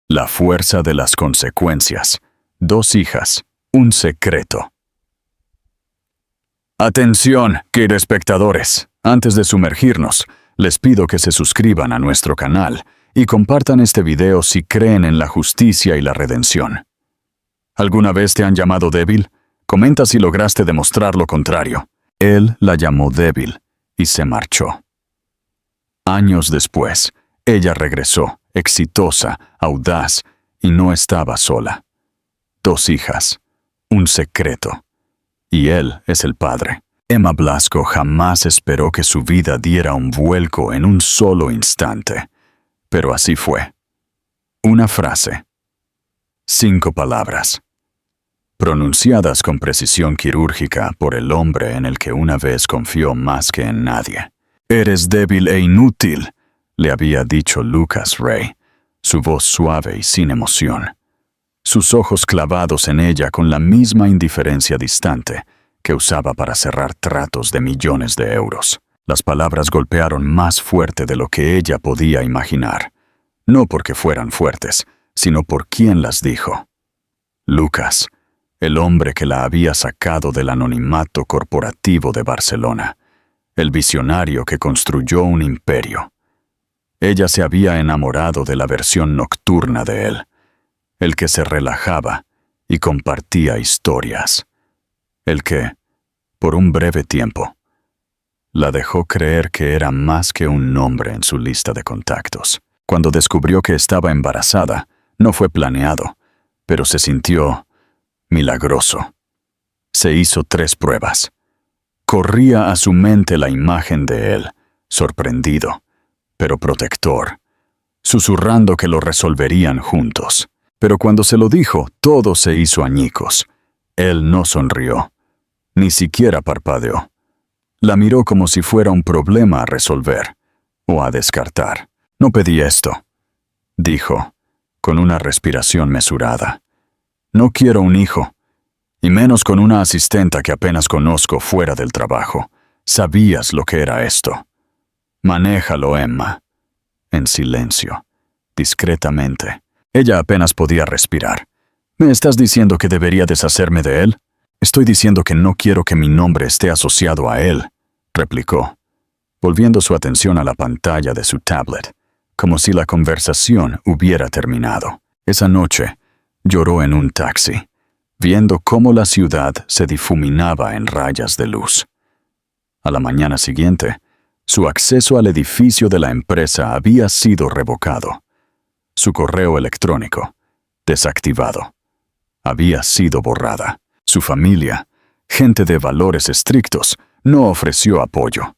La fuerza de las consecuencias. 2 hijas. Un secreto. Atención, queridos espectadores. Antes de sumergirnos, les pido que se suscriban a nuestro canal y compartan este video si creen en la justicia y la redención. ¿Alguna vez te han llamado débil? Comenta si lograste demostrar lo contrario. Él la llamó débil y se marchó. Años después, ella regresó, exitosa, audaz, y no estaba sola. 2 hijas, un secreto. Y él es el padre. Emma Blasco jamás esperó que su vida diera un vuelco en un solo instante. Pero así fue. Una frase. 5 palabras. Pronunciadas con precisión quirúrgica por el hombre en el que una vez confió más que en nadie. «Eres débil e inútil», le había dicho Lucas Ray, su voz suave y sin emoción. Sus ojos clavados en ella con la misma indiferencia distante que usaba para cerrar tratos de millones de euros. Las palabras golpearon más fuerte de lo que ella podía imaginar. No porque fueran fuertes, sino por quién las dijo. Lucas, el hombre que la había sacado del anonimato corporativo de Barcelona, el visionario que construyó un imperio. Ella se había enamorado de la versión nocturna de él, el que se relajaba y compartía historias, el que, por un breve tiempo, la dejó creer que era más que un nombre en su lista de contactos. Cuando descubrió que estaba embarazada, no fue planeado, pero se sintió milagroso. Se hizo 3 pruebas. Corría a su mente la imagen de él, sorprendido, pero protector, susurrando que lo resolverían juntos. Pero cuando se lo dijo, todo se hizo añicos. Él no sonrió, ni siquiera parpadeó. La miró como si fuera un problema a resolver o a descartar. «No pedí esto», dijo, con una respiración mesurada. «No quiero un hijo, y menos con una asistenta que apenas conozco fuera del trabajo. Sabías lo que era esto. Manéjalo, Emma». En silencio, discretamente. Ella apenas podía respirar. «¿Me estás diciendo que debería deshacerme de él?» «Estoy diciendo que no quiero que mi nombre esté asociado a él», replicó, volviendo su atención a la pantalla de su tablet, como si la conversación hubiera terminado. Esa noche, lloró en un taxi, viendo cómo la ciudad se difuminaba en rayas de luz. A la mañana siguiente, su acceso al edificio de la empresa había sido revocado. Su correo electrónico, desactivado, había sido borrada. Su familia, gente de valores estrictos, no ofreció apoyo.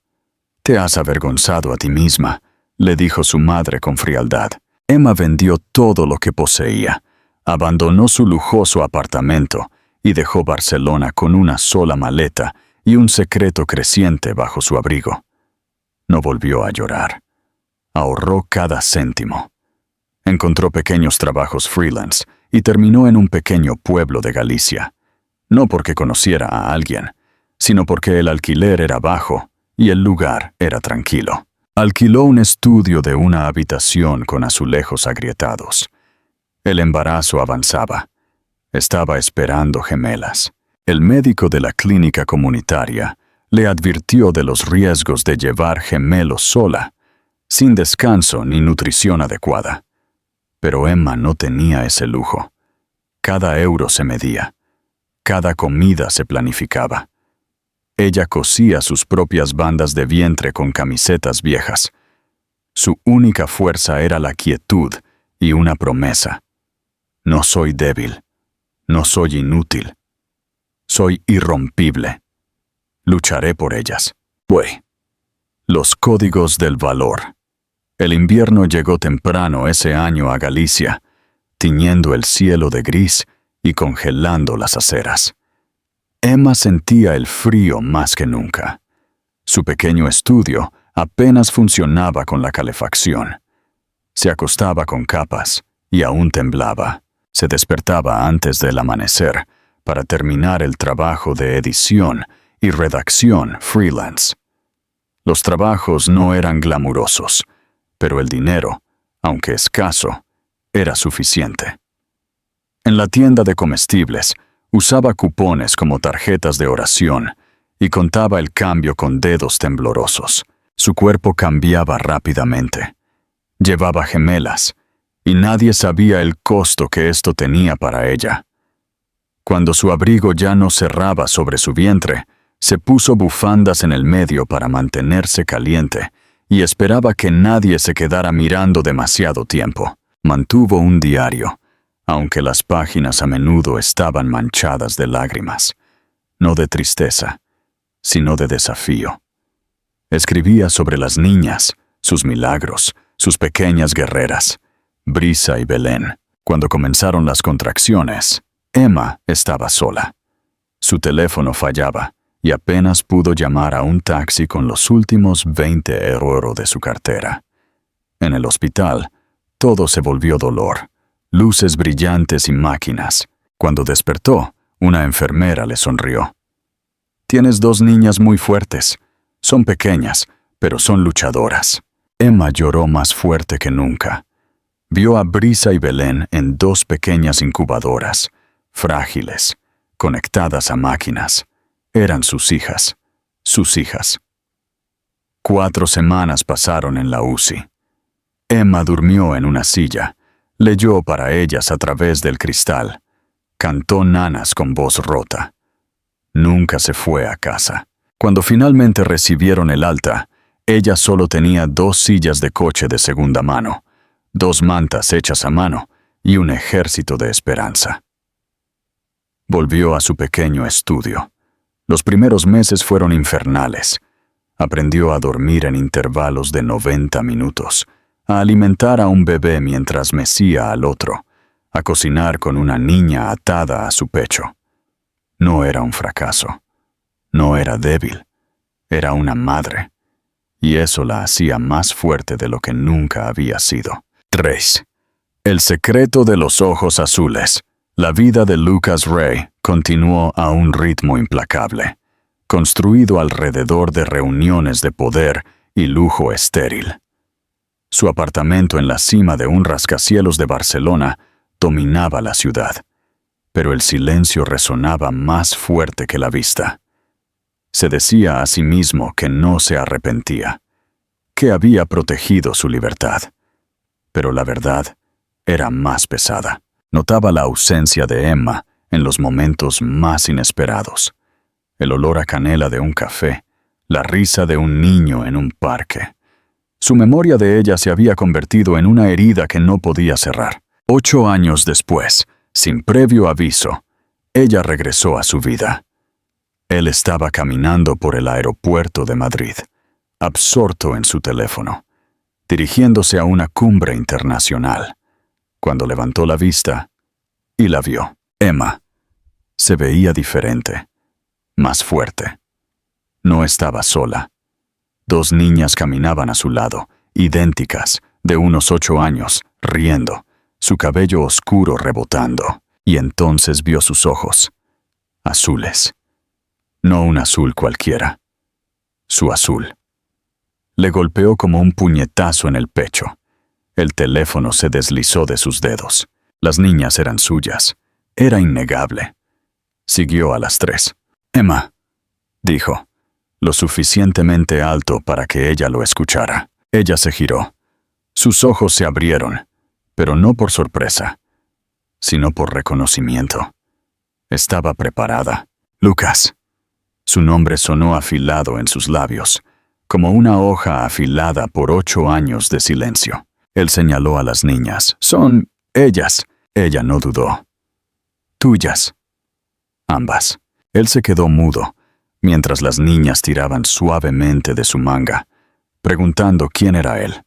«Te has avergonzado a ti misma», le dijo su madre con frialdad. Emma vendió todo lo que poseía, abandonó su lujoso apartamento y dejó Barcelona con una sola maleta y un secreto creciente bajo su abrigo. No volvió a llorar. Ahorró cada céntimo. Encontró pequeños trabajos freelance y terminó en un pequeño pueblo de Galicia. No porque conociera a alguien, sino porque el alquiler era bajo y el lugar era tranquilo. Alquiló un estudio de una habitación con azulejos agrietados. El embarazo avanzaba. Estaba esperando gemelas. El médico de la clínica comunitaria le advirtió de los riesgos de llevar gemelos sola, sin descanso ni nutrición adecuada. Pero Emma no tenía ese lujo. Cada euro se medía. Cada comida se planificaba. Ella cosía sus propias bandas de vientre con camisetas viejas. Su única fuerza era la quietud y una promesa. «No soy débil. No soy inútil. Soy irrompible. Lucharé por ellas». Los códigos del valor. El invierno llegó temprano ese año a Galicia, tiñendo el cielo de gris y congelando las aceras. Emma sentía el frío más que nunca. Su pequeño estudio apenas funcionaba con la calefacción. Se acostaba con capas y aún temblaba. Se despertaba antes del amanecer para terminar el trabajo de edición y redacción freelance. Los trabajos no eran glamurosos, pero el dinero, aunque escaso, era suficiente. En la tienda de comestibles, usaba cupones como tarjetas de oración y contaba el cambio con dedos temblorosos. Su cuerpo cambiaba rápidamente. Llevaba gemelas, y nadie sabía el costo que esto tenía para ella. Cuando su abrigo ya no cerraba sobre su vientre, se puso bufandas en el medio para mantenerse caliente y esperaba que nadie se quedara mirando demasiado tiempo. Mantuvo un diario, aunque las páginas a menudo estaban manchadas de lágrimas, no de tristeza, sino de desafío. Escribía sobre las niñas, sus milagros, sus pequeñas guerreras, Brisa y Belén. Cuando comenzaron las contracciones, Emma estaba sola. Su teléfono fallaba y apenas pudo llamar a un taxi con los últimos 20 euros de su cartera. En el hospital, todo se volvió dolor, luces brillantes y máquinas. Cuando despertó, una enfermera le sonrió. «Tienes 2 niñas muy fuertes. Son pequeñas, pero son luchadoras». Emma lloró más fuerte que nunca. Vio a Brisa y Belén en 2 pequeñas incubadoras, frágiles, conectadas a máquinas. Eran sus hijas, sus hijas. 4 semanas pasaron en la UCI. Emma durmió en una silla, leyó para ellas a través del cristal, cantó nanas con voz rota. Nunca se fue a casa. Cuando finalmente recibieron el alta, ella solo tenía 2 sillas de coche de segunda mano, 2 mantas hechas a mano y un ejército de esperanza. Volvió a su pequeño estudio. Los primeros meses fueron infernales. Aprendió a dormir en intervalos de 90 minutos, a alimentar a un bebé mientras mecía al otro, a cocinar con una niña atada a su pecho. No era un fracaso. No era débil. Era una madre. Y eso la hacía más fuerte de lo que nunca había sido. 3. El secreto de los ojos azules. La vida de Lucas Ray continuó a un ritmo implacable, construido alrededor de reuniones de poder y lujo estéril. Su apartamento en la cima de un rascacielos de Barcelona dominaba la ciudad, pero el silencio resonaba más fuerte que la vista. Se decía a sí mismo que no se arrepentía, que había protegido su libertad, pero la verdad era más pesada. Notaba la ausencia de Emma en los momentos más inesperados. El olor a canela de un café, la risa de un niño en un parque. Su memoria de ella se había convertido en una herida que no podía cerrar. 8 años después, sin previo aviso, ella regresó a su vida. Él estaba caminando por el aeropuerto de Madrid, absorto en su teléfono, dirigiéndose a una cumbre internacional. Cuando levantó la vista y la vio, Emma se veía diferente, más fuerte. No estaba sola. 2 niñas caminaban a su lado, idénticas, de unos 8 años, riendo, su cabello oscuro rebotando, y entonces vio sus ojos, azules. No un azul cualquiera, su azul. Le golpeó como un puñetazo en el pecho. El teléfono se deslizó de sus dedos. Las niñas eran suyas. Era innegable. Siguió a las 3. «Emma», dijo, lo suficientemente alto para que ella lo escuchara. Ella se giró. Sus ojos se abrieron, pero no por sorpresa, sino por reconocimiento. Estaba preparada. «Lucas». Su nombre sonó afilado en sus labios, como una hoja afilada por 8 años de silencio. Él señaló a las niñas. «Son ellas». Ella no dudó. «Tuyas». Ambas. Él se quedó mudo, mientras las niñas tiraban suavemente de su manga, preguntando quién era él.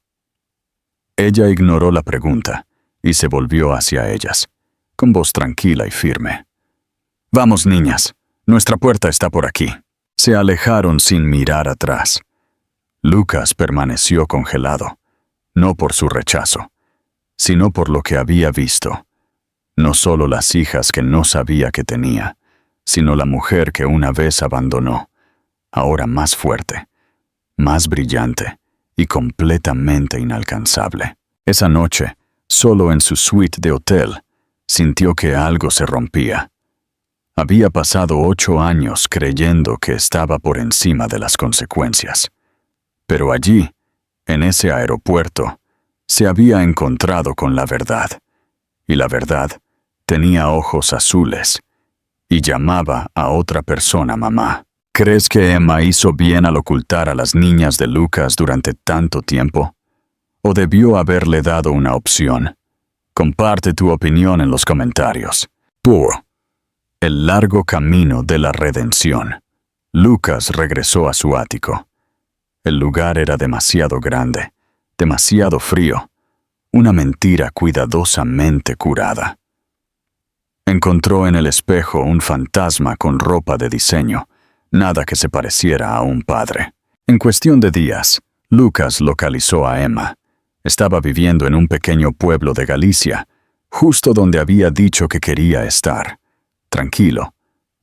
Ella ignoró la pregunta y se volvió hacia ellas, con voz tranquila y firme. «Vamos, niñas, nuestra puerta está por aquí». Se alejaron sin mirar atrás. Lucas permaneció congelado, no por su rechazo, sino por lo que había visto. No solo las hijas que no sabía que tenía, sino la mujer que una vez abandonó, ahora más fuerte, más brillante y completamente inalcanzable. Esa noche, Solo en su suite de hotel, sintió que algo se rompía. Había pasado 8 años creyendo que estaba por encima de las consecuencias. Pero allí, en ese aeropuerto, se había encontrado con la verdad. Y la verdad tenía ojos azules y llamaba a otra persona mamá. ¿Crees que Emma hizo bien al ocultar a las niñas de Lucas durante tanto tiempo? ¿O debió haberle dado una opción? Comparte tu opinión en los comentarios. El largo camino de la redención. Lucas regresó a su ático. El lugar era demasiado grande, demasiado frío, una mentira cuidadosamente curada. Encontró en el espejo un fantasma con ropa de diseño, nada que se pareciera a un padre. En cuestión de días, Lucas localizó a Emma. Estaba viviendo en un pequeño pueblo de Galicia, justo donde había dicho que quería estar. Tranquilo,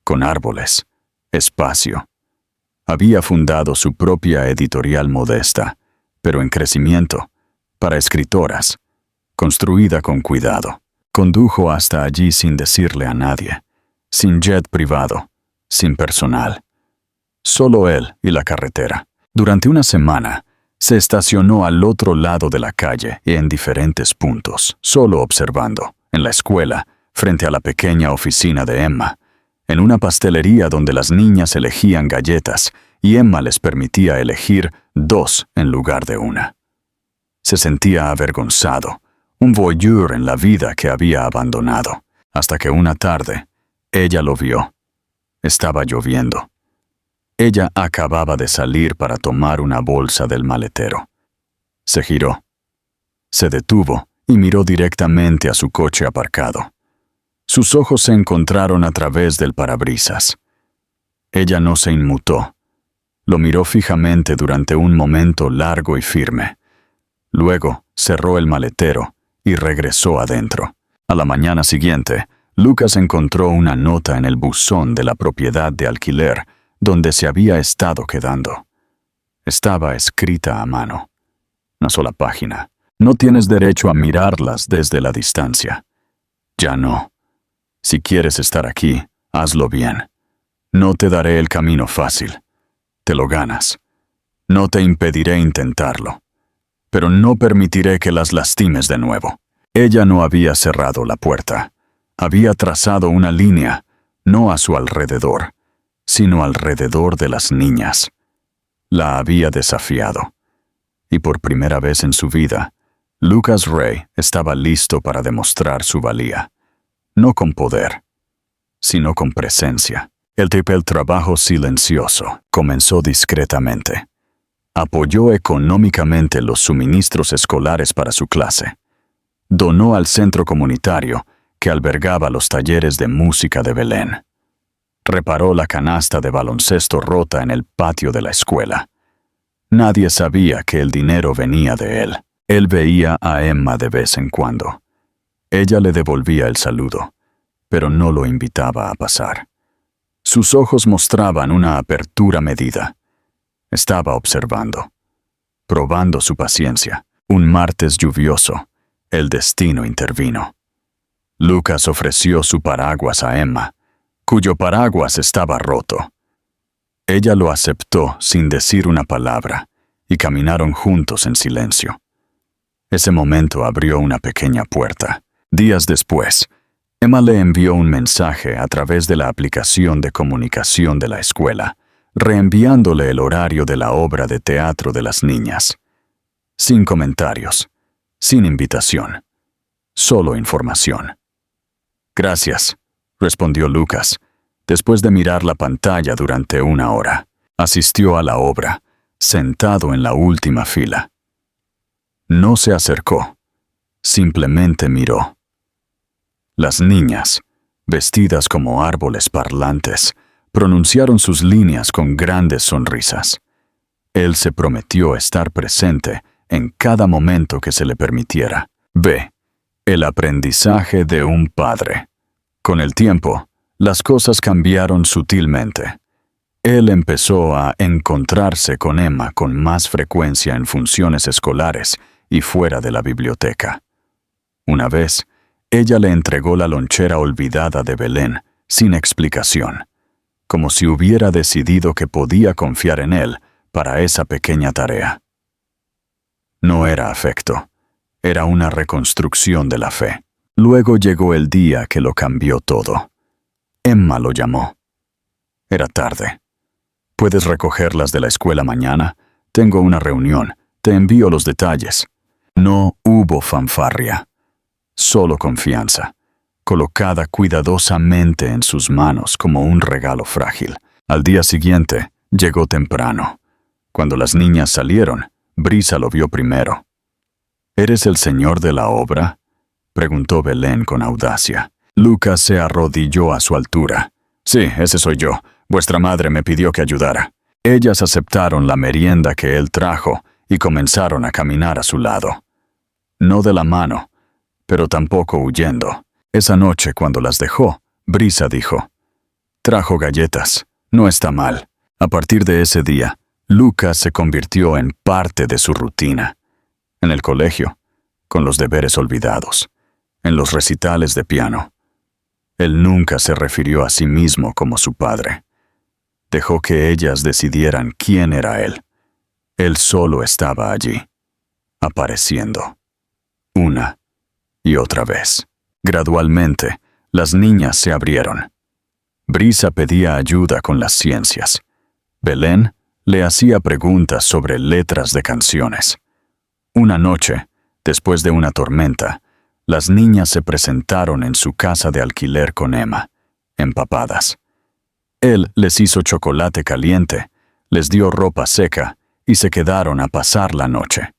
con árboles, espacio. Había fundado su propia editorial modesta, pero en crecimiento, para escritoras, construida con cuidado. Condujo hasta allí sin decirle a nadie, sin jet privado, sin personal. Solo él y la carretera. Durante una semana, se estacionó al otro lado de la calle y en diferentes puntos, solo observando, en la escuela, frente a la pequeña oficina de Emma, en una pastelería donde las niñas elegían galletas y Emma les permitía elegir 2 en lugar de una. Se sentía avergonzado, un voyeur en la vida que había abandonado, hasta que una tarde, ella lo vio. Estaba lloviendo. Ella acababa de salir para tomar una bolsa del maletero. Se giró. Se detuvo y miró directamente a su coche aparcado. Sus ojos se encontraron a través del parabrisas. Ella no se inmutó. Lo miró fijamente durante un momento largo y firme. Luego cerró el maletero y regresó adentro. A la mañana siguiente, Lucas encontró una nota en el buzón de la propiedad de alquiler donde se había estado quedando. Estaba escrita a mano. Una sola página. No tienes derecho a mirarlas desde la distancia. Ya no. Si quieres estar aquí, hazlo bien. No te daré el camino fácil. Te lo ganas. No te impediré intentarlo. Pero no permitiré que las lastimes de nuevo. Ella no había cerrado la puerta. Había trazado una línea, no a su alrededor, sino alrededor de las niñas. La había desafiado. Y por primera vez en su vida, Lucas Ray estaba listo para demostrar su valía. No con poder, sino con presencia. El trabajo silencioso comenzó discretamente. Apoyó económicamente los suministros escolares para su clase. Donó al centro comunitario que albergaba los talleres de música de Belén. Reparó la canasta de baloncesto rota en el patio de la escuela. Nadie sabía que el dinero venía de él. Él veía a Emma de vez en cuando. Ella le devolvía el saludo, pero no lo invitaba a pasar. Sus ojos mostraban una apertura medida. Estaba observando, probando su paciencia. Un martes lluvioso, el destino intervino. Lucas ofreció su paraguas a Emma, cuyo paraguas estaba roto. Ella lo aceptó sin decir una palabra, y caminaron juntos en silencio. Ese momento abrió una pequeña puerta. Días después, Emma le envió un mensaje a través de la aplicación de comunicación de la escuela, reenviándole el horario de la obra de teatro de las niñas. Sin comentarios, sin invitación, solo información. Gracias, respondió Lucas, después de mirar la pantalla durante 1 hora. Asistió a la obra, sentado en la última fila. No se acercó, simplemente miró. Las niñas, vestidas como árboles parlantes, pronunciaron sus líneas con grandes sonrisas. Él se prometió estar presente en cada momento que se le permitiera. B. El aprendizaje de un padre. Con el tiempo, las cosas cambiaron sutilmente. Él empezó a encontrarse con Emma con más frecuencia en funciones escolares y fuera de la biblioteca. Una vez, ella le entregó la lonchera olvidada de Belén, sin explicación, como si hubiera decidido que podía confiar en él para esa pequeña tarea. No era afecto, era una reconstrucción de la fe. Luego llegó el día que lo cambió todo. Emma lo llamó. Era tarde. ¿Puedes recogerlas de la escuela mañana? Tengo una reunión. Te envío los detalles. No hubo fanfarria. Solo confianza, colocada cuidadosamente en sus manos como un regalo frágil. Al día siguiente, llegó temprano. Cuando las niñas salieron, Brisa lo vio primero. ¿Eres el señor de la obra?, preguntó Belén con audacia. Lucas se arrodilló a su altura. Sí, ese soy yo. Vuestra madre me pidió que ayudara. Ellas aceptaron la merienda que él trajo y comenzaron a caminar a su lado. No de la mano, pero tampoco huyendo. Esa noche, cuando las dejó, Brisa dijo: «Trajo galletas. No está mal». A partir de ese día, Lucas se convirtió en parte de su rutina. En el colegio, con los deberes olvidados, en los recitales de piano. Él nunca se refirió a sí mismo como su padre. Dejó que ellas decidieran quién era él. Él solo estaba allí, apareciendo. Una y otra vez. Gradualmente, las niñas se abrieron. Brisa pedía ayuda con las ciencias. Belén le hacía preguntas sobre letras de canciones. Una noche, después de una tormenta, las niñas se presentaron en su casa de alquiler con Emma, empapadas. Él les hizo chocolate caliente, les dio ropa seca y se quedaron a pasar la noche.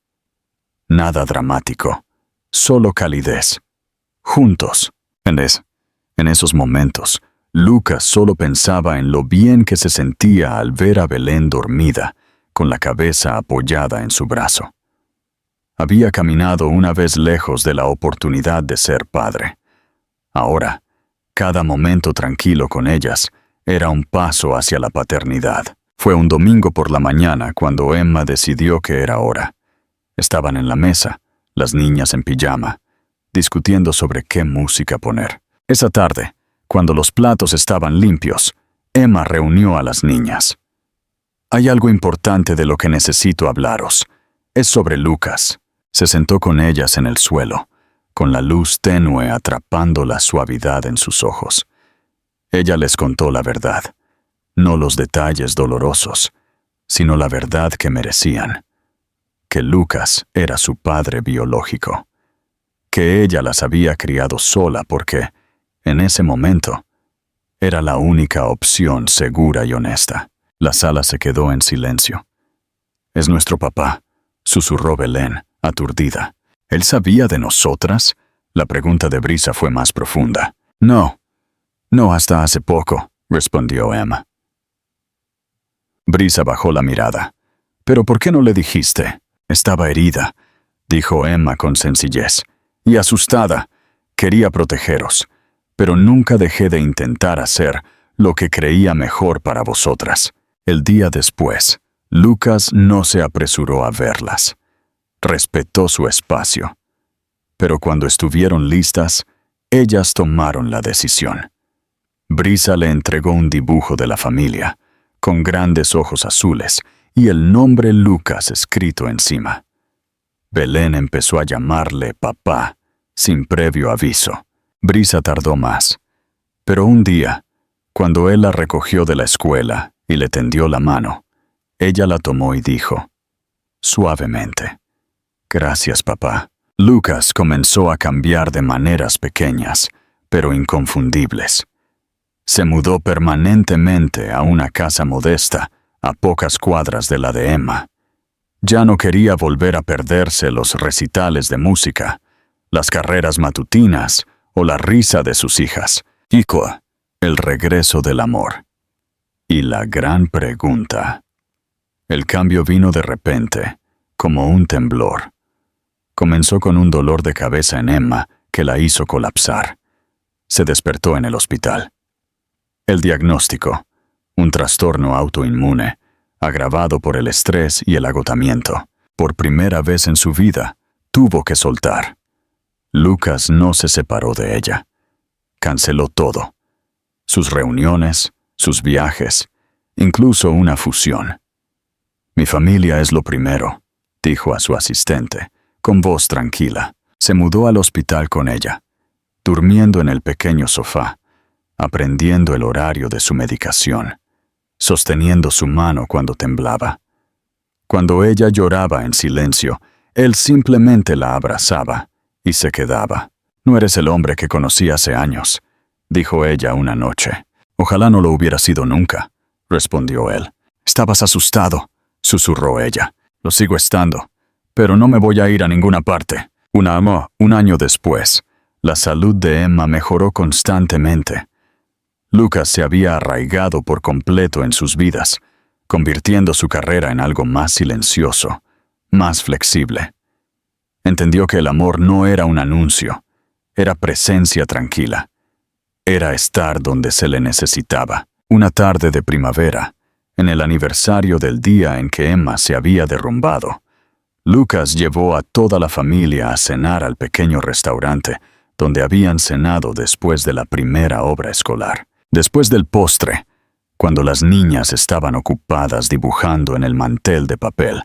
Nada dramático, solo calidez. Juntos. En esos momentos, Lucas solo pensaba en lo bien que se sentía al ver a Belén dormida, con la cabeza apoyada en su brazo. Había caminado una vez lejos de la oportunidad de ser padre. Ahora, cada momento tranquilo con ellas era un paso hacia la paternidad. Fue un domingo por la mañana cuando Emma decidió que era hora. Estaban en la mesa, las niñas en pijama, discutiendo sobre qué música poner. Esa tarde, cuando los platos estaban limpios, Emma reunió a las niñas. «Hay algo importante de lo que necesito hablaros. Es sobre Lucas». Se sentó con ellas en el suelo, con la luz tenue atrapando la suavidad en sus ojos. Ella les contó la verdad, no los detalles dolorosos, sino la verdad que merecían. Que Lucas era su padre biológico. Que ella las había criado sola porque, en ese momento, era la única opción segura y honesta. La sala se quedó en silencio. «Es nuestro papá», susurró Belén, aturdida. ¿Él sabía de nosotras? La pregunta de Brisa fue más profunda. No hasta hace poco, respondió Emma. Brisa bajó la mirada. «¿Pero por qué no le dijiste?» «Estaba herida», dijo Emma con sencillez, «y asustada. Quería protegeros, pero nunca dejé de intentar hacer lo que creía mejor para vosotras». El día después, Lucas no se apresuró a verlas. Respetó su espacio. Pero cuando estuvieron listas, ellas tomaron la decisión. Brisa le entregó un dibujo de la familia, con grandes ojos azules y el nombre Lucas escrito encima. Belén empezó a llamarle papá, sin previo aviso. Brisa tardó más. Pero un día, cuando él la recogió de la escuela y le tendió la mano, ella la tomó y dijo, suavemente: «Gracias, papá». Lucas comenzó a cambiar de maneras pequeñas, pero inconfundibles. Se mudó permanentemente a una casa modesta, a pocas cuadras de la de Emma. Ya no quería volver a perderse los recitales de música, las carreras matutinas o la risa de sus hijas. Ico, el regreso del amor. Y la gran pregunta. El cambio vino de repente, como un temblor. Comenzó con un dolor de cabeza en Emma que la hizo colapsar. Se despertó en el hospital. El diagnóstico: un trastorno autoinmune, agravado por el estrés y el agotamiento. Por primera vez en su vida, tuvo que soltar. Lucas no se separó de ella. Canceló todo. Sus reuniones, sus viajes, incluso una fusión. «Mi familia es lo primero», dijo a su asistente, con voz tranquila. Se mudó al hospital con ella, durmiendo en el pequeño sofá, aprendiendo el horario de su medicación, sosteniendo su mano cuando temblaba. Cuando ella lloraba en silencio, él simplemente la abrazaba y se quedaba. «No eres el hombre que conocí hace años», dijo ella una noche. «Ojalá no lo hubiera sido nunca», respondió él. «Estabas asustado», susurró ella. «Lo sigo estando, pero no me voy a ir a ninguna parte». Un año después, la salud de Emma mejoró constantemente. Lucas se había arraigado por completo en sus vidas, convirtiendo su carrera en algo más silencioso, más flexible. Entendió que el amor no era un anuncio, era presencia tranquila. Era estar donde se le necesitaba. Una tarde de primavera, en el aniversario del día en que Emma se había derrumbado, Lucas llevó a toda la familia a cenar al pequeño restaurante donde habían cenado después de la primera obra escolar. Después del postre, cuando las niñas estaban ocupadas dibujando en el mantel de papel,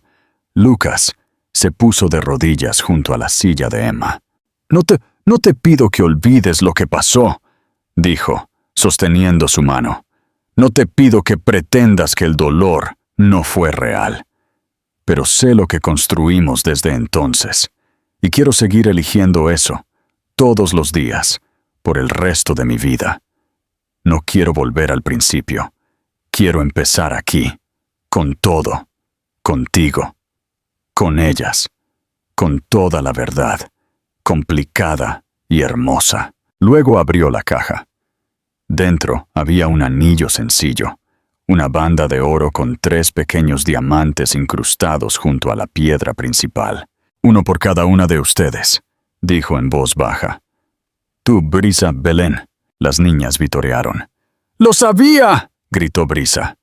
Lucas se puso de rodillas junto a la silla de Emma. No te pido que olvides lo que pasó», dijo, sosteniendo su mano. «No te pido que pretendas que el dolor no fue real. Pero sé lo que construimos desde entonces, y quiero seguir eligiendo eso, todos los días, por el resto de mi vida. No quiero volver al principio. Quiero empezar aquí, con todo, contigo, con ellas, con toda la verdad, complicada y hermosa». Luego abrió la caja. Dentro había un anillo sencillo, una banda de oro con 3 pequeños diamantes incrustados junto a la piedra principal. «Uno por cada una de ustedes», dijo en voz baja. «Tú, Brisa, Belén», las niñas vitorearon. «¡Lo sabía!», gritó Brisa.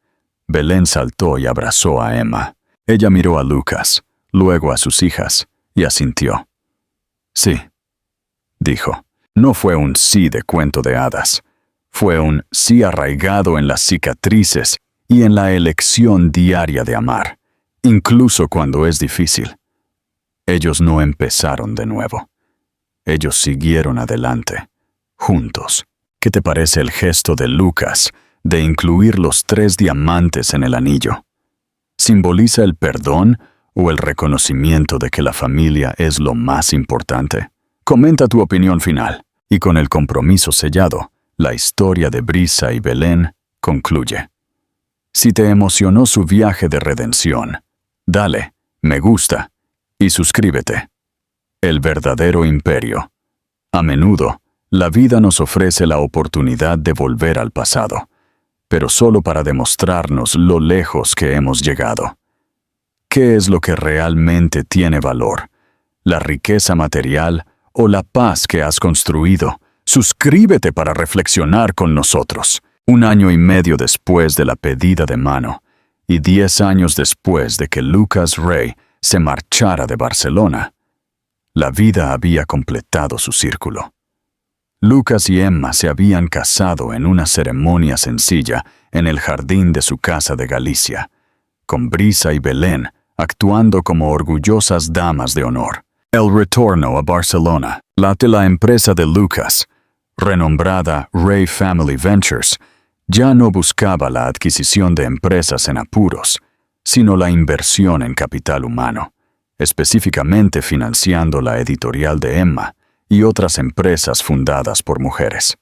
Belén saltó y abrazó a Emma. Ella miró a Lucas, luego a sus hijas, y asintió. «Sí», dijo. No fue un sí de cuento de hadas. Fue un sí arraigado en las cicatrices y en la elección diaria de amar, incluso cuando es difícil. Ellos no empezaron de nuevo. Ellos siguieron adelante, juntos. ¿Qué te parece el gesto de Lucas de incluir los 3 diamantes en el anillo? ¿Simboliza el perdón o el reconocimiento de que la familia es lo más importante? Comenta tu opinión final. Y con el compromiso sellado, la historia de Brisa y Belén concluye. Si te emocionó su viaje de redención, dale, me gusta y suscríbete. El verdadero imperio. A menudo, la vida nos ofrece la oportunidad de volver al pasado, pero solo para demostrarnos lo lejos que hemos llegado. ¿Qué es lo que realmente tiene valor? ¿La riqueza material o la paz que has construido? Suscríbete para reflexionar con nosotros. 1 año y medio después de la pedida de mano y 10 años después de que Lucas Rey se marchara de Barcelona, la vida había completado su círculo. Lucas y Emma se habían casado en una ceremonia sencilla en el jardín de su casa de Galicia, con Brisa y Belén actuando como orgullosas damas de honor. El retorno a Barcelona. La empresa de Lucas, renombrada Rey Family Ventures, ya no buscaba la adquisición de empresas en apuros, sino la inversión en capital humano, específicamente financiando la editorial de Emma y otras empresas fundadas por mujeres.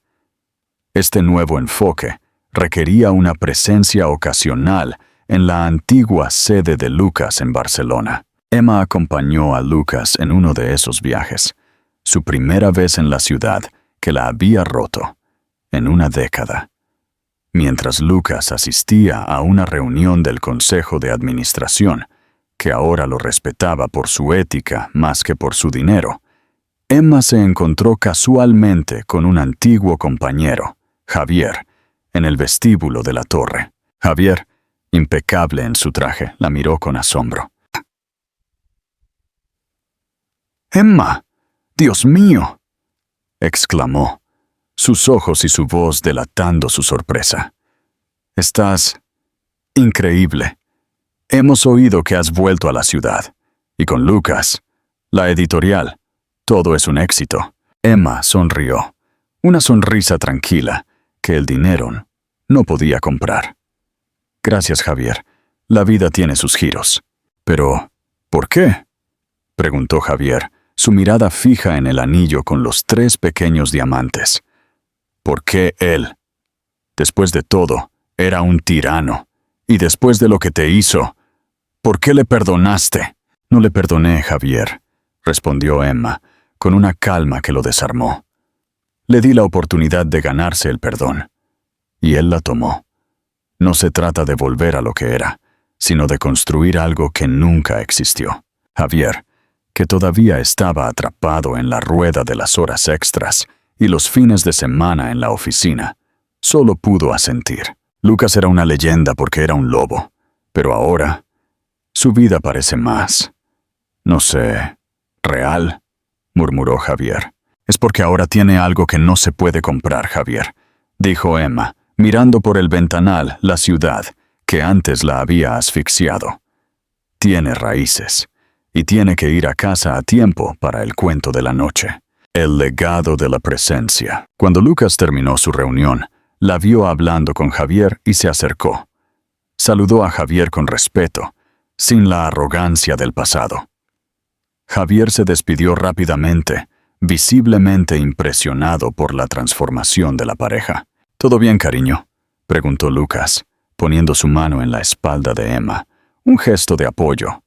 Este nuevo enfoque requería una presencia ocasional en la antigua sede de Lucas en Barcelona. Emma acompañó a Lucas en uno de esos viajes, su primera vez en la ciudad que la había roto, en una década. Mientras Lucas asistía a una reunión del Consejo de Administración, que ahora lo respetaba por su ética más que por su dinero, Emma se encontró casualmente con un antiguo compañero, Javier, en el vestíbulo de la torre. Javier, impecable en su traje, la miró con asombro. «Emma, ¡Dios mío!, exclamó, sus ojos y su voz delatando su sorpresa. «Estás increíble. Hemos oído que has vuelto a la ciudad. Y con Lucas, la editorial, todo es un éxito». Emma sonrió, una sonrisa tranquila que el dinero no podía comprar. «Gracias, Javier. La vida tiene sus giros». «Pero, ¿por qué?», preguntó Javier, su mirada fija en el anillo con los 3 pequeños diamantes. «¿Por qué él? Después de todo, era un tirano. Y después de lo que te hizo, ¿por qué le perdonaste?» «No le perdoné, Javier», respondió Emma, con una calma que lo desarmó. «Le di la oportunidad de ganarse el perdón. Y él la tomó. No se trata de volver a lo que era, sino de construir algo que nunca existió». Javier, que todavía estaba atrapado en la rueda de las horas extras y los fines de semana en la oficina, solo pudo asentir. Lucas era una leyenda porque era un lobo, pero ahora su vida parece más, no sé, real, murmuró Javier. «Es porque ahora tiene algo que no se puede comprar, Javier», dijo Emma, mirando por el ventanal la ciudad que antes la había asfixiado. «Tiene raíces, y tiene que ir a casa a tiempo para el cuento de la noche. El legado de la presencia». Cuando Lucas terminó su reunión, la vio hablando con Javier y se acercó. Saludó a Javier con respeto, sin la arrogancia del pasado. Javier se despidió rápidamente, visiblemente impresionado por la transformación de la pareja. «¿Todo bien, cariño?», preguntó Lucas, poniendo su mano en la espalda de Emma, un gesto de apoyo,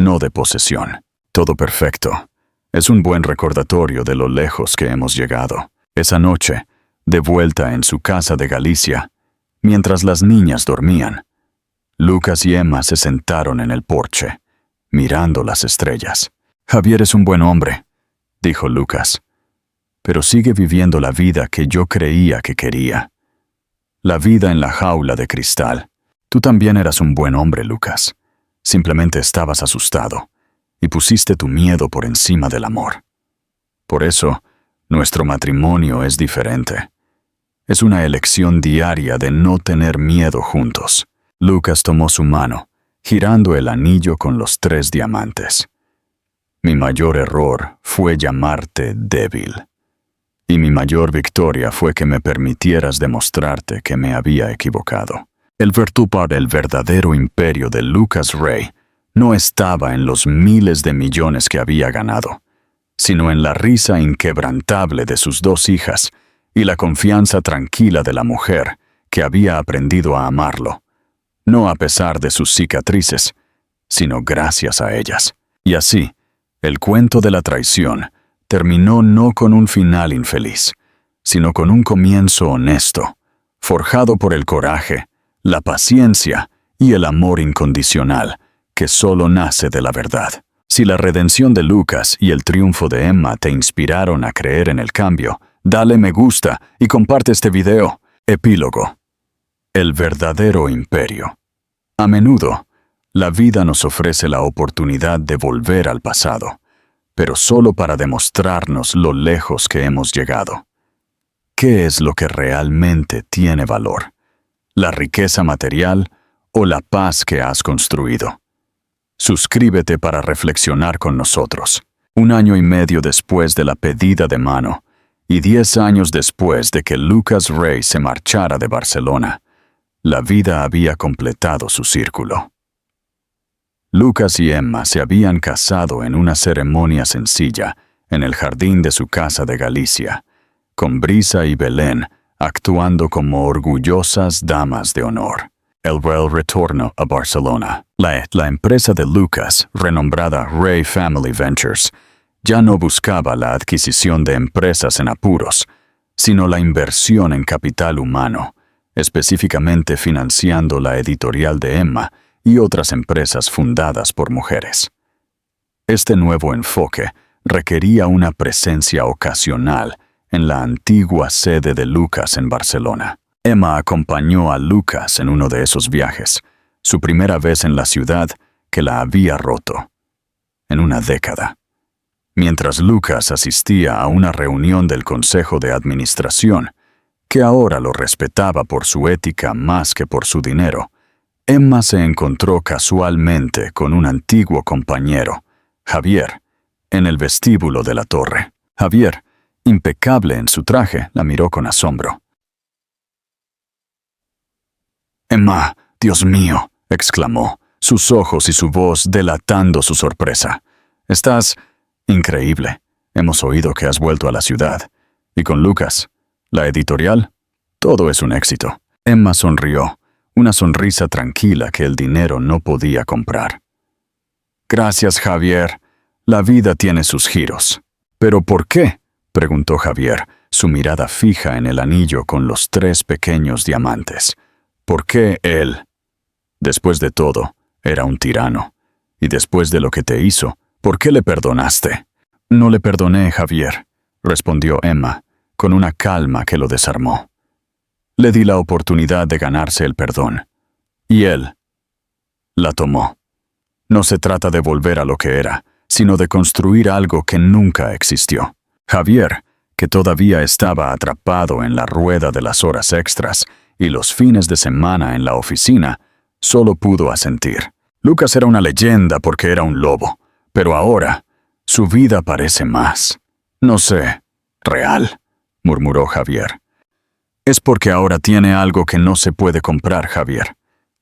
no de posesión. «Todo perfecto. Es un buen recordatorio de lo lejos que hemos llegado». Esa noche, de vuelta en su casa de Galicia, mientras las niñas dormían, Lucas y Emma se sentaron en el porche, mirando las estrellas. «Javier es un buen hombre», dijo Lucas, «pero sigue viviendo la vida que yo creía que quería. La vida en la jaula de cristal. Tú también eras un buen hombre, Lucas. Simplemente estabas asustado y pusiste tu miedo por encima del amor. Por eso, nuestro matrimonio es diferente. Es una elección diaria de no tener miedo juntos». Lucas tomó su mano, girando el anillo con los 3 diamantes. «Mi mayor error fue llamarte débil. Y mi mayor victoria fue que me permitieras demostrarte que me había equivocado». El verdadero imperio de Lucas Ray no estaba en los miles de millones que había ganado, sino en la risa inquebrantable de sus 2 hijas y la confianza tranquila de la mujer que había aprendido a amarlo, no a pesar de sus cicatrices, sino gracias a ellas. Y así, el cuento de la traición terminó no con un final infeliz, sino con un comienzo honesto, forjado por el coraje, la paciencia y el amor incondicional que solo nace de la verdad. Si la redención de Lucas y el triunfo de Emma te inspiraron a creer en el cambio, dale me gusta y comparte este video. Epílogo. El verdadero imperio. A menudo, la vida nos ofrece la oportunidad de volver al pasado, pero solo para demostrarnos lo lejos que hemos llegado. ¿Qué es lo que realmente tiene valor? ¿La riqueza material o la paz que has construido? Suscríbete para reflexionar con nosotros. 1 año y medio después de la pedida de mano y 10 años después de que Lucas Ray se marchara de Barcelona, la vida había completado su círculo. Lucas y Emma se habían casado en una ceremonia sencilla en el jardín de su casa de Galicia, con Brisa y Belén actuando como orgullosas damas de honor. El retorno a Barcelona. La empresa de Lucas, renombrada Ray Family Ventures, ya no buscaba la adquisición de empresas en apuros, sino la inversión en capital humano, específicamente financiando la editorial de Emma y otras empresas fundadas por mujeres. Este nuevo enfoque requería una presencia ocasional en la antigua sede de Lucas en Barcelona. Emma acompañó a Lucas en uno de esos viajes, su primera vez en la ciudad que la había roto. En una década. Mientras Lucas asistía a una reunión del Consejo de Administración, que ahora lo respetaba por su ética más que por su dinero, Emma se encontró casualmente con un antiguo compañero, Javier, en el vestíbulo de la torre. Javier, impecable en su traje, la miró con asombro. «Emma, Dios mío», exclamó, sus ojos y su voz delatando su sorpresa. «Estás increíble. Hemos oído que has vuelto a la ciudad. Y con Lucas, la editorial, todo es un éxito». Emma sonrió, una sonrisa tranquila que el dinero no podía comprar. «Gracias, Javier. La vida tiene sus giros». «¿Pero por qué?», preguntó Javier, su mirada fija en el anillo con los 3 pequeños diamantes. «¿Por qué él? Después de todo, era un tirano. Y después de lo que te hizo, ¿por qué le perdonaste?» «No le perdoné, Javier», respondió Emma, con una calma que lo desarmó. «Le di la oportunidad de ganarse el perdón. Y él la tomó. No se trata de volver a lo que era, sino de construir algo que nunca existió». Javier, que todavía estaba atrapado en la rueda de las horas extras y los fines de semana en la oficina, solo pudo asentir. Lucas era una leyenda porque era un lobo, pero ahora su vida parece más, no sé, real, murmuró Javier. «Es porque ahora tiene algo que no se puede comprar, Javier»,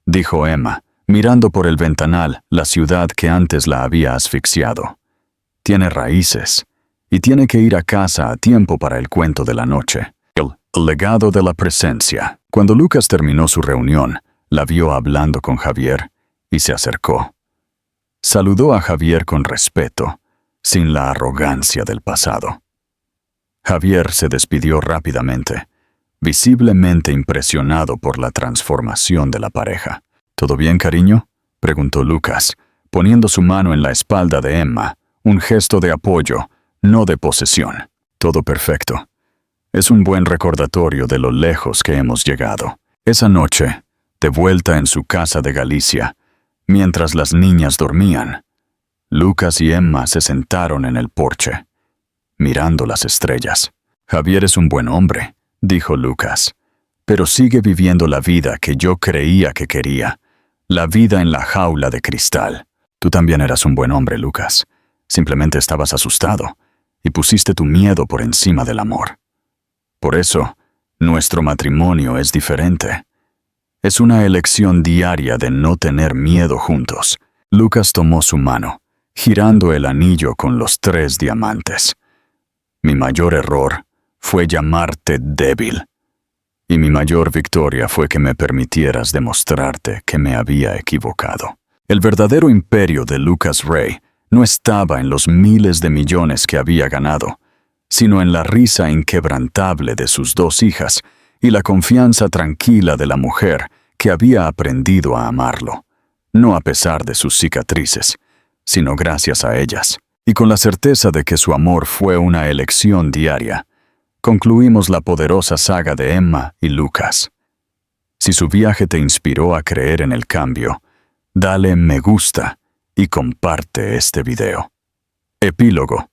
dijo Emma, mirando por el ventanal la ciudad que antes la había asfixiado. «Tiene raíces, y tiene que ir a casa a tiempo para el cuento de la noche. El legado de la presencia». Cuando Lucas terminó su reunión, la vio hablando con Javier y se acercó. Saludó a Javier con respeto, sin la arrogancia del pasado. Javier se despidió rápidamente, visiblemente impresionado por la transformación de la pareja. «¿Todo bien, cariño?», preguntó Lucas, poniendo su mano en la espalda de Emma, un gesto de apoyo, no de posesión. «Todo perfecto. Es un buen recordatorio de lo lejos que hemos llegado». Esa noche, de vuelta en su casa de Galicia, mientras las niñas dormían, Lucas y Emma se sentaron en el porche, mirando las estrellas. «Javier es un buen hombre», dijo Lucas, «pero sigue viviendo la vida que yo creía que quería, la vida en la jaula de cristal». «Tú también eras un buen hombre, Lucas. Simplemente estabas asustado y pusiste tu miedo por encima del amor. Por eso, nuestro matrimonio es diferente. Es una elección diaria de no tener miedo juntos». Lucas tomó su mano, girando el anillo con los 3 diamantes. «Mi mayor error fue llamarte débil. Y mi mayor victoria fue que me permitieras demostrarte que me había equivocado». El verdadero imperio de Lucas Ray no estaba en los miles de millones que había ganado, sino en la risa inquebrantable de sus 2 hijas y la confianza tranquila de la mujer que había aprendido a amarlo, no a pesar de sus cicatrices, sino gracias a ellas. Y con la certeza de que su amor fue una elección diaria, concluimos la poderosa saga de Emma y Lucas. Si su viaje te inspiró a creer en el cambio, dale me gusta y comparte este video. Epílogo.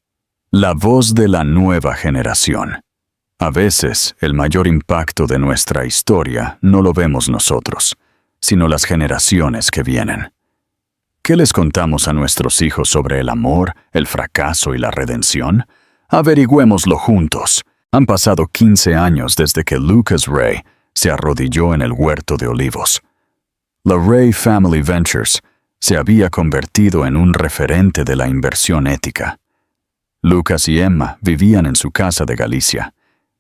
La voz de la nueva generación. A veces, el mayor impacto de nuestra historia no lo vemos nosotros, sino las generaciones que vienen. ¿Qué les contamos a nuestros hijos sobre el amor, el fracaso y la redención? Averigüémoslo juntos. Han pasado 15 años desde que Lucas Ray se arrodilló en el huerto de olivos. La Ray Family Ventures se había convertido en un referente de la inversión ética. Lucas y Emma vivían en su casa de Galicia,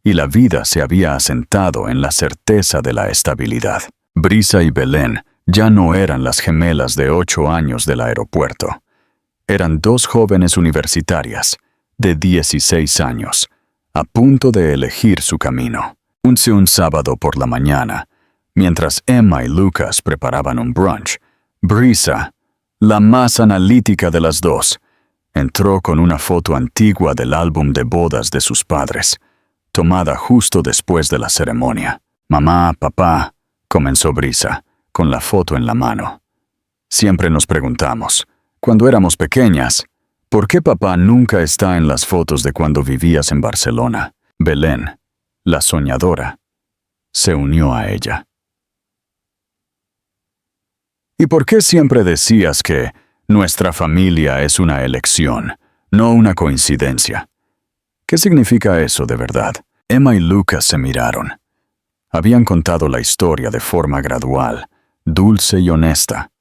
y la vida se había asentado en la certeza de la estabilidad. Brisa y Belén ya no eran las gemelas de 8 años del aeropuerto. Eran 2 jóvenes universitarias, de 16 años, a punto de elegir su camino. Un sábado por la mañana, mientras Emma y Lucas preparaban un brunch, Brisa, la más analítica de las 2, entró con una foto antigua del álbum de bodas de sus padres, tomada justo después de la ceremonia. «Mamá, papá», comenzó Brisa, con la foto en la mano. «Siempre nos preguntamos, cuando éramos pequeñas, ¿Por qué papá nunca está en las fotos de cuando vivías en Barcelona? Belén, la soñadora, se unió a ella. ¿Y por qué siempre decías que nuestra familia es una elección, no una coincidencia? ¿Qué significa eso de verdad? Emma y Lucas se miraron. Habían contado la historia de forma gradual, dulce y honesta,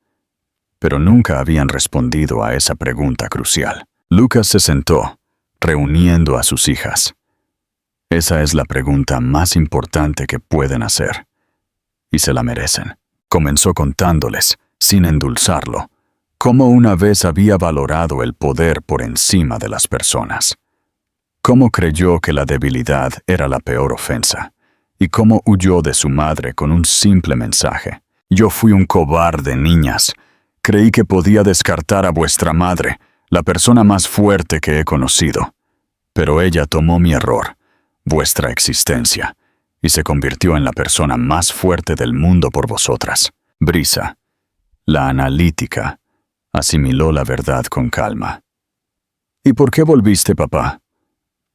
pero nunca habían respondido a esa pregunta crucial. Lucas se sentó, reuniendo a sus hijas. Esa es la pregunta más importante que pueden hacer, y se la merecen. Comenzó contándoles, sin endulzarlo, cómo una vez había valorado el poder por encima de las personas. Cómo creyó que la debilidad era la peor ofensa, y cómo huyó de su madre con un simple mensaje. Yo fui un cobarde, niñas. Creí que podía descartar a vuestra madre, la persona más fuerte que he conocido. Pero ella tomó mi error, vuestra existencia, y se convirtió en la persona más fuerte del mundo por vosotras. Brisa, la analítica, asimiló la verdad con calma. ¿Y por qué volviste, papá?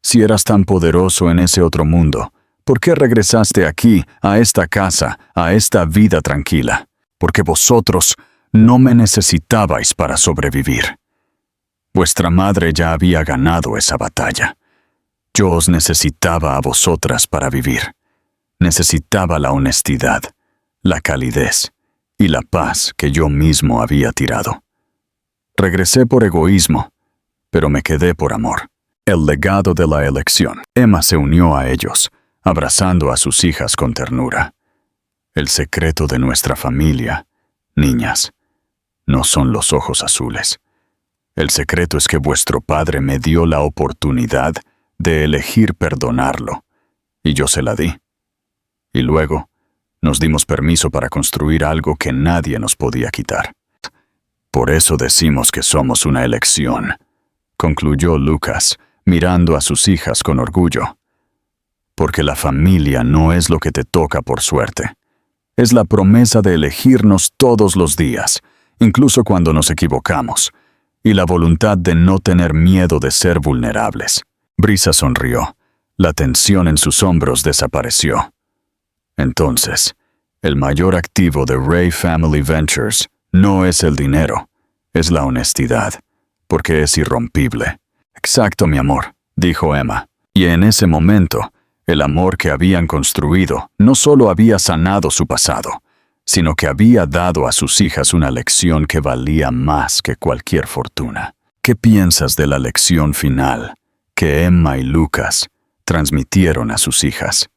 Si eras tan poderoso en ese otro mundo, ¿por qué regresaste aquí, a esta casa, a esta vida tranquila? Porque vosotros no me necesitabais para sobrevivir. Vuestra madre ya había ganado esa batalla. Yo os necesitaba a vosotras para vivir. Necesitaba la honestidad, la calidez y la paz que yo mismo había tirado. Regresé por egoísmo, pero me quedé por amor. El legado de la elección. Emma se unió a ellos, abrazando a sus hijas con ternura. El secreto de nuestra familia, niñas, no son los ojos azules. El secreto es que vuestro padre me dio la oportunidad de elegir perdonarlo, y yo se la di. Y luego, nos dimos permiso para construir algo que nadie nos podía quitar. Por eso decimos que somos una elección, concluyó Lucas, mirando a sus hijas con orgullo. Porque la familia no es lo que te toca por suerte. Es la promesa de elegirnos todos los días, incluso cuando nos equivocamos, y la voluntad de no tener miedo de ser vulnerables. Brisa sonrió. La tensión en sus hombros desapareció. Entonces, el mayor activo de Ray Family Ventures no es el dinero, es la honestidad, porque es irrompible. Exacto, mi amor, dijo Emma. Y en ese momento, el amor que habían construido no solo había sanado su pasado, sino que había dado a sus hijas una lección que valía más que cualquier fortuna. ¿Qué piensas de la lección final que Emma y Lucas transmitieron a sus hijas?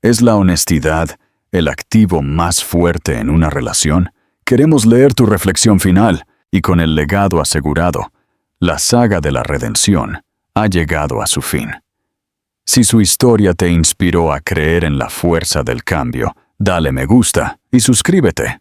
¿Es la honestidad el activo más fuerte en una relación? Queremos leer tu reflexión final, y con el legado asegurado, la saga de la redención ha llegado a su fin. Si su historia te inspiró a creer en la fuerza del cambio, dale me gusta y suscríbete.